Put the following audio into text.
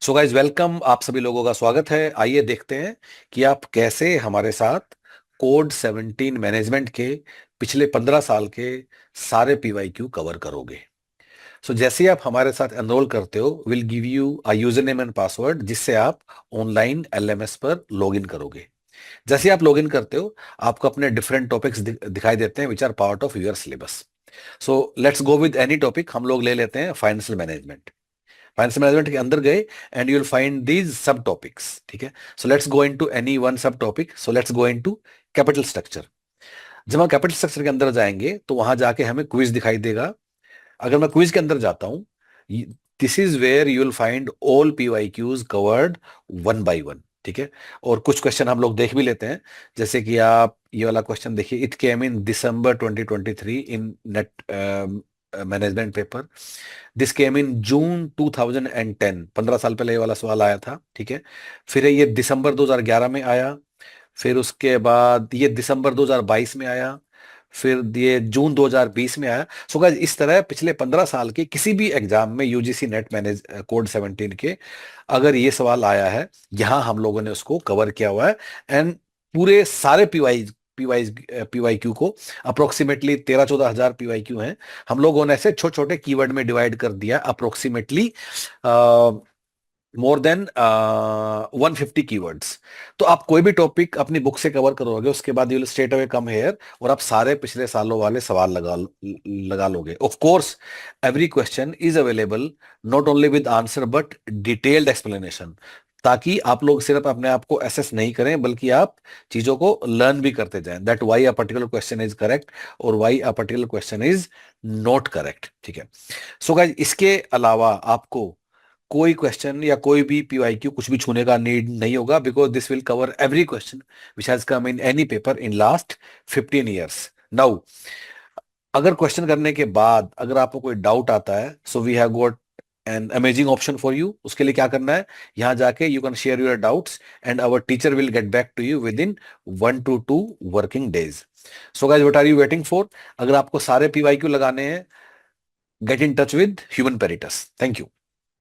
So guys welcome, आप सभी लोगों का स्वागत है। आइए देखते हैं कि आप कैसे हमारे साथ कोड 17 मैनेजमेंट के पिछले 15 साल के सारे पीवाईक्यू कवर करोगे। सो जैसे ही आप हमारे साथ एनरोल करते हो, will give you a user name and password जिससे आप ऑनलाइन एलएमएस पर लॉगिन करोगे। जैसे ही आप लॉगिन करते हो, आपको अपने डिफरेंट टॉपिक्स दिखाई देते हैं which are part of your syllabus. So let's go with any topic. हम लोग ले लेते हैं फाइनेंशियल मैनेजमेंट। फाइनेंस मैनेजमेंट के अंदर गए and you will find these subtopics. ठीक है, so let's go into any one subtopic. So let's go into capital structure. जब हम कैपिटल स्ट्रक्चर के अंदर जाएंगे तो वहां जाके हमें क्विज दिखाई देगा। अगर मैं क्विज के अंदर जाता हूं, this is where you will find all PYQs covered one by one. ठीक है, और कुछ क्वेश्चन हम लोग देख भी लेते हैं। जैसे कि आप ये वाला क्वेश्चन देखिए, it came in December 2023 in NET management paper. This came in June 2010। 15 साल पहले ये वाला सवाल आया था। ठीक है, फिर ये दिसंबर 2011 में आया। फिर उसके बाद ये दिसंबर 2022 में आया। फिर ये जून 2020 में आया। सो गाइस, इस तरह पिछले 15 साल के किसी भी एग्जाम में यूजीसी नेट मैनेज कोड 17 के अगर ये सवाल आया है, यहां हम लोगों ने उसको कवर किया हुआ है। एंड पूरे सारे पीवाई पीवाईक्यू को अप्रोक्सीमेटली 13-14 हजार पीवाईक्यू हैं। हम लोगों ने ऐसे छोटे छोटे कीवर्ड में डिवाइड कर दिया। Approximately more than 150 keywords. तो आप कोई भी टॉपिक अपनी बुक से कवर करोगे, उसके बाद you will straight away come here और आप सारे पिछले सालों वाले सवाल लगा लोगे। Of course every question is available not only with answer but detailed explanation, ताकि आप लोग सिर्फ अपने आप को एसेस नहीं करें बल्कि आप चीजों को लर्न भी करते जाएं, that why a particular question is correct और why a particular question is not correct. ठीक है, सो गाइस, इसके अलावा आपको कोई क्वेश्चन या कोई भी पीवाईक्यू कुछ भी छूने का नीड नहीं होगा, because this will cover every question which has come in any paper in last 15 years। Now अगर क्वेश्चन करने के बाद अगर आपको कोई डाउट आता है, so we have got an amazing option for you. उसके लिए क्या करना है, यहां जाके you can share your doubts and our teacher will get back to you within 1 to 2 working days. So guys, what are you waiting for? अगर आपको सारे पीवाईक्यू लगाने हैं, get in touch with Human Peritus. Thank you.